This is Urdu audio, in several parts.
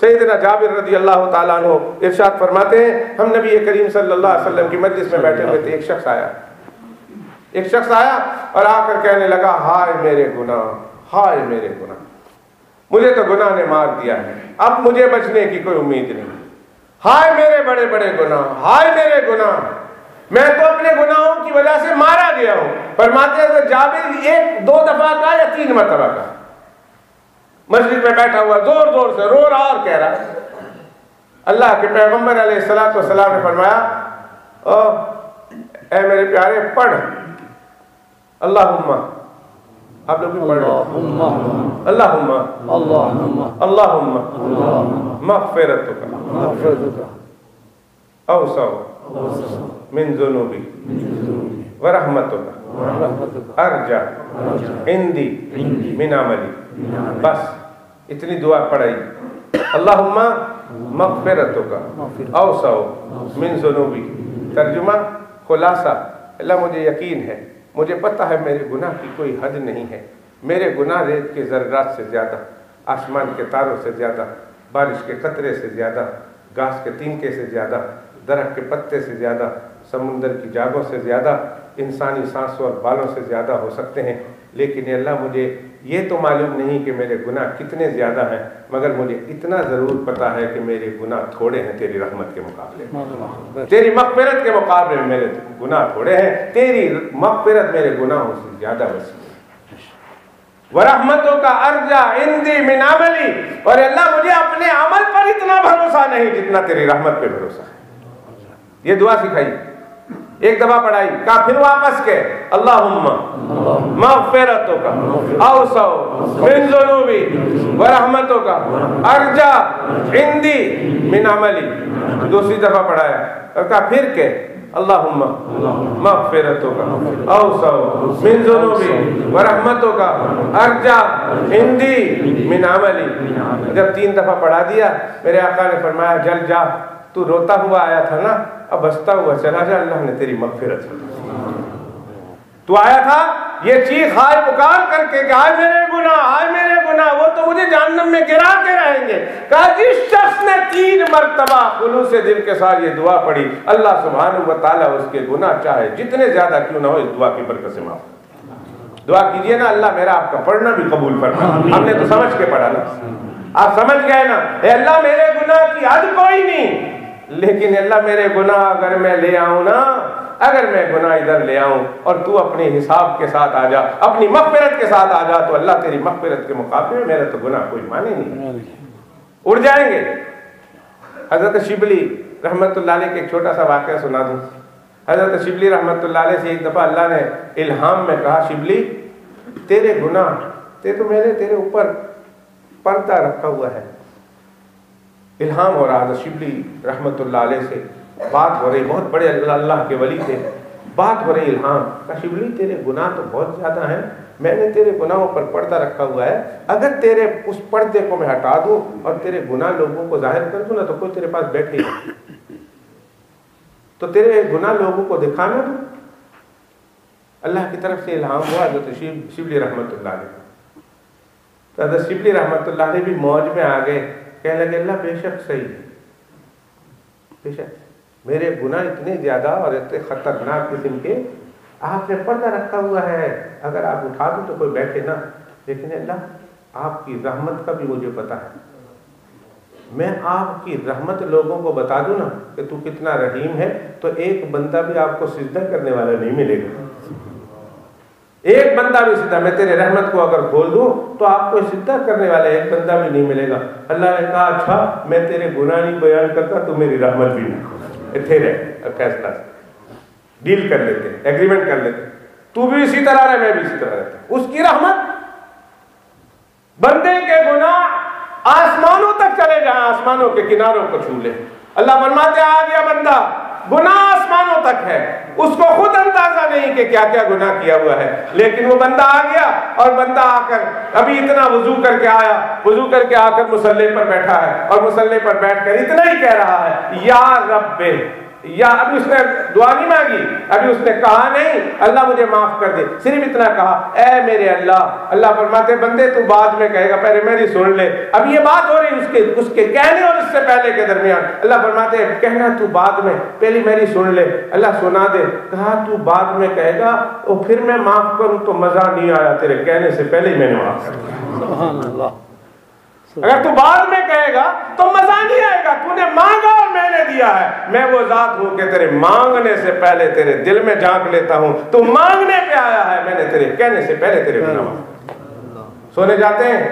سیدنا جابر رضی اللہ تعالیٰ عنہ ارشاد فرماتے ہیں ہم نبی کریم صلی اللہ علیہ وسلم کی مجلس میں بیٹھے ہوئے تھے، ایک شخص آیا اور آ کر کہنے لگا ہائے میرے گناہ، ہائے میرے گناہ، مجھے تو گناہ نے مار دیا ہے، اب مجھے بچنے کی کوئی امید نہیں، ہائے میرے بڑے بڑے گناہ، ہائے میرے گناہ، میں تو اپنے گناہوں کی وجہ سے مارا گیا ہوں۔ فرماتے ہیں جابر ایک دو دفعہ کا یا 3 مرتبہ کا مسجد میں بیٹھا ہوا زور زور سے رو رہا اور کہہ رہا۔ اللہ کے پیغمبر علیہ الصلوۃ والسلام نے فرمایا اے میرے پیارے پڑھ اللہم، آپ لوگ بھی پڑھ رہے اللہم مغفرتک اوسع من ذنوبی ورحمتک ارجع عندی من عملی۔ بس اتنی دعا پڑھائی، اللہم مغفرتک اوسع من ذنوبی۔ ترجمہ خلاصہ، اللہ مجھے یقین ہے، مجھے پتہ ہے میرے گناہ کی کوئی حد نہیں ہے، میرے گناہ ریت کے ذرات سے زیادہ، آسمان کے تاروں سے زیادہ، بارش کے قطرے سے زیادہ، گھاس کے تنکے سے زیادہ، درخت کے پتے سے زیادہ، سمندر کی جاگوں سے زیادہ، انسانی سانسوں اور بالوں سے زیادہ ہو سکتے ہیں، لیکن اللہ مجھے یہ تو معلوم نہیں کہ میرے گناہ کتنے زیادہ ہیں، مگر مجھے اتنا ضرور پتہ ہے کہ میرے گناہ تھوڑے ہیں تیری رحمت کے مقابلے میں، تیری مغفرت کے مقابلے میں میرے گناہ تھوڑے ہیں، تیری مغفرت میرے گناہوں سے زیادہ وسیع ہے۔ وَرَحْمَتُكَ أَرْجَعُ عِنْدِي مِنْ عَمَلِي، اور اللہ مجھے اپنے عمل پر اتنا بھروسہ نہیں جتنا تیری رحمت پہ بھروسہ ہے۔ یہ دعا سکھائی، ایک دفعہ پڑھائی، کہا پھر واپس کے اللہم مغفرتک اوسع من ذنوبی ورحمتک ارجع عندی من عملی۔ دوسری دفعہ پڑھایا اور کہا پھر کہ اللہم مغفرتک اوسع من ذنوبی ورحمتک ارجع عندی من عملی۔ جب 3 دفعہ پڑھا دیا میرے آقا نے فرمایا جل جا، تو روتا ہوا آیا تھا نا، اب ہنستا ہوا چلا جا، اللہ نے تیری مغفرت کی۔ تو آیا تھا یہ چیخ ہائے پکار کر کے کہ ہائے میرے گناہ، ہائے میرے گناہ، وہ تو مجھے جہنم میں گرا کے رہیں گے۔ کہا جس شخص نے 3 مرتبہ خلوص دل کے ساتھ یہ دعا پڑھی، اللہ سبحانہ و تعالیٰ اس کے گناہ چاہے جتنے زیادہ کیوں نہ ہو اس دعا کی برکت سے معاف۔ دعا کیجئے نا اللہ میرا آپ کا پڑھنا بھی قبول فرمائے۔ ہم نے تو سمجھ کے پڑھا نا، آپ سمجھ گئے نا، اے اللہ میرے گناہ کی حد کوئی نہیں، لیکن اللہ میرے گناہ اگر میں لے آؤں نا، اگر میں گناہ ادھر لے آؤں اور تو اپنے حساب کے ساتھ آ جا، اپنی مغفرت کے ساتھ آ جا، تو اللہ تیری مغفرت کے مقابلے میں میرا تو گناہ کوئی مانے نہیں، اڑ جائیں گے۔ حضرت شبلی رحمت اللہ علیہ کے ایک چھوٹا سا واقعہ سنا دوں۔ حضرت شبلی رحمت اللہ علیہ سے ایک دفعہ اللہ نے الہام میں کہا شبلی تیرے گناہ میں نے تیرے اوپر پردہ رکھا ہوا ہے۔ الہام ہو رہا تھا شبلی رحمت اللہ علیہ سے، بات ہو رہی، بہت بڑے اللہ کے ولی تھے، بات ہو رہی الہام کہ شبلی تیرے گناہ تو بہت زیادہ ہیں، میں نے تیرے گناہوں پر پردہ رکھا ہوا ہے، اگر تیرے اس پردے کو میں ہٹا دوں اور تیرے گناہ لوگوں کو ظاہر کر دوں نا تو کوئی تیرے پاس بیٹھے گا، تو تیرے گناہ لوگوں کو دکھانا دوں۔ اللہ کی طرف سے الہام ہوا حضرت شبلی رحمت اللہ علیہ، تو حضرت شبلی رحمت اللہ علیہ بھی موج میں آ گئے، کہنے لگے اللہ بے شک صحیح ہے، بے شک میرے گناہ اتنے زیادہ اور اتنے خطرناک قسم کے، آپ نے پردہ رکھا ہوا ہے، اگر آپ اٹھا دوں تو کوئی بیٹھے نا، لیکن اللہ آپ کی رحمت کا بھی مجھے پتا ہے، میں آپ کی رحمت لوگوں کو بتا دوں نا کہ تو کتنا رحیم ہے، تو ایک بندہ بھی آپ کو سجدہ کرنے والا نہیں ملے گا، ایک بندہ بھی سجدہ، میں تیرے رحمت کو اگر کھول دوں تو آپ کو سجدہ کرنے والا ایک بندہ بھی نہیں ملے گا۔ اللہ نے کہا اچھا میں تیرے گناہ نہیں بیان کرتا تو میری رحمت بھی نہیں، تھے رہے فیصلہ ڈیل کر لیتے، ایگریمنٹ کر لیتے، تو بھی اسی طرح رہے میں بھی اسی طرح رہتا۔ اس کی رحمت بندے کے گناہ آسمانوں تک چلے جائیں، آسمانوں کے کناروں کو چھو لے۔ اللہ فرماتے آ گیا بندہ، گناہ آسمانوں تک ہے، اس کو خود اندازہ نہیں کہ کیا کیا گناہ کیا ہوا ہے، لیکن وہ بندہ آ گیا اور بندہ آ کر ابھی اتنا وضو کر کے آیا، وضو کر کے آ کر مصلی پر بیٹھا ہے اور مصلی پر بیٹھ کر اتنا ہی کہہ رہا ہے یا رب یا ابھی اس نے دعا نہیں مانگی، ابھی اس نے کہا نہیں اللہ مجھے معاف کر دے، صرف اتنا کہا اے میرے اللہ۔ اللہ فرماتے بندے تو بعد میں کہے گا، پہلے میری سن لے۔ اب یہ بات ہو رہی اس کے کہنے اور اس سے پہلے کے درمیان۔ اللہ فرماتے کہنا تو بعد میں، پہلی میری سن لے۔ اللہ سنا دے، کہا تو بعد میں کہے گا اور پھر میں معاف کروں تو مزہ نہیں آیا، تیرے کہنے سے پہلے ہی میں نے معاف کر دیا۔ سبحان اللہ۔ اگر تو بعد میں کہے گا تو مزہ نہیں آئے گا، تو نے مانگا اور میں نے دیا ہے۔ میں وہ ذات ہوں کہ تیرے مانگنے سے پہلے تیرے دل میں جھانک لیتا ہوں، تو مانگنے پہ آیا ہے، میں نے تیرے کہنے سے پہلے تیرے گناہ معاف۔ سونے جاتے ہیں؟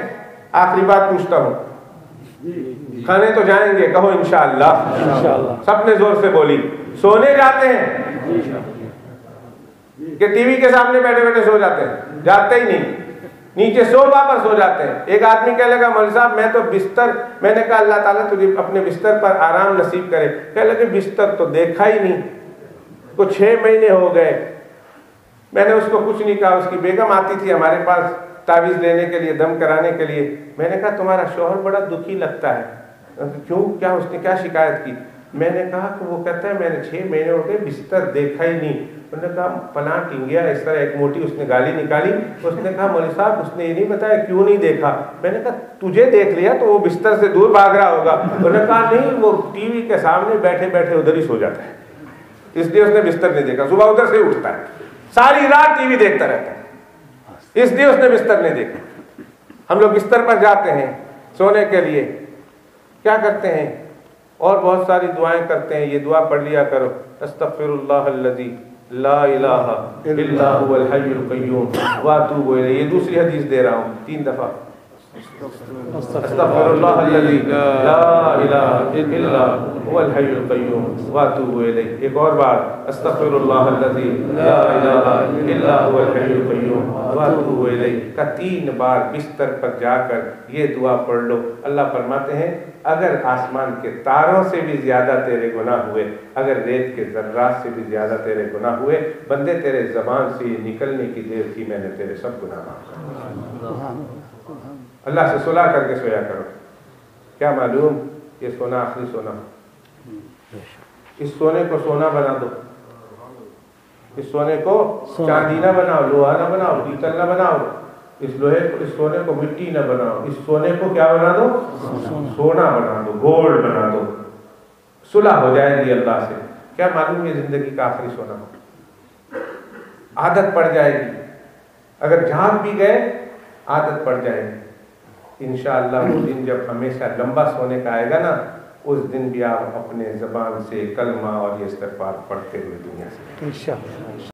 آخری بات پوچھتا ہوں، کھانے تو جائیں گے، کہو انشاءاللہ۔ سب نے زور سے بولی۔ سونے جاتے ہیں کہ ٹی وی کے سامنے بیٹھے بیٹھے سو جاتے ہیں؟ جاتے ہی نہیں، نیچے صوفہ پر سو جاتے ہیں۔ ایک آدمی کہنے لگا مولوی صاحب میں تو بستر، میں نے کہا اللہ تعالیٰ تجھے اپنے بستر پر آرام نصیب کرے۔ کہنے لگے بستر تو دیکھا ہی نہیں، کو 6 مہینے ہو گئے۔ میں نے اس کو کچھ نہیں کہا، اس کی بیگم آتی تھی ہمارے پاس تعویذ لینے کے لیے، دم کرانے کے لیے۔ میں نے کہا تمہارا شوہر بڑا دکھی لگتا ہے، کیوں؟ کیا اس نے کیا شکایت کی؟ میں نے کہا کہ وہ کہتا ہے میں نے 6 مہینے ہو گئے بستر دیکھا ہی نہیں۔ انہوں نے کہا فلاں ٹنگیا، اس طرح ایک موٹی اس نے گالی نکالی۔ اس نے کہا مولوی صاحب اس نے یہ نہیں بتایا کیوں نہیں دیکھا؟ میں نے کہا تجھے دیکھ لیا تو وہ بستر سے دور بھاگ رہا ہوگا۔ انہوں نے کہا نہیں، وہ ٹی وی کے سامنے بیٹھے بیٹھے ادھر ہی سو جاتا ہے، اس لیے اس نے بستر نہیں دیکھا۔ صبح ادھر سے اٹھتا ہے، ساری رات ٹی وی دیکھتا رہتا ہے، اس لیے اس نے بستر نہیں دیکھا۔ ہم لوگ بستر پر جاتے ہیں سونے کے لیے، کیا کرتے ہیں؟ اور بہت ساری دعائیں کرتے ہیں۔ یہ دعا پڑھ لیا کرو، استغفر اللہ الذی لا الہ الا هو الحی القیوم واتوب الیہ۔ یہ دوسری حدیث دے رہا ہوں 3 دفعہ۔ استغفر اللہ الذی لا الہ الا هو الحی القیوم واتوب الیہ۔ ایک اور بار، استغفر اللہ الذی لا الہ الا هو الحی القیوم واتوب الیہ کا 3 بار بستر پر جا کر یہ دعا پڑھ لو۔ اللہ فرماتے ہیں اگر آسمان کے تاروں سے بھی زیادہ تیرے گناہ ہوئے، اگر ریت کے ذرات سے بھی زیادہ تیرے گناہ ہوئے، بندے تیرے زبان سے یہ نکلنے کی دیر تھی، میں نے تیرے سب گناہ معاف کر دیے۔ اللہ سے صلح کر کے سویا کرو۔ کیا معلوم یہ سونا آخری سونا ہو، اس سونے کو سونا بنا دو، اس سونے کو چاندی نہ بناؤ، لوہا نہ بناؤ، پیتل نہ بناؤ، اس سونے کو مٹی نہ بناؤ، اس سونے کو کیا بنا دو؟ سونا بنا دو، گولڈ بنا دو۔ صلح ہو جائے گی اللہ سے۔ کیا معلوم یہ زندگی کا آخری سونا ہو، عادت پڑ جائے گی، اگر جھانک بھی گئے عادت پڑ جائے گی۔ انشاءاللہ وہ دن جب ہمیشہ لمبا سونے کا آئے گا نا، اس دن بھی آپ اپنے زبان سے کلمہ اور یہ استغفار پڑھتے ہوئے دنیا سے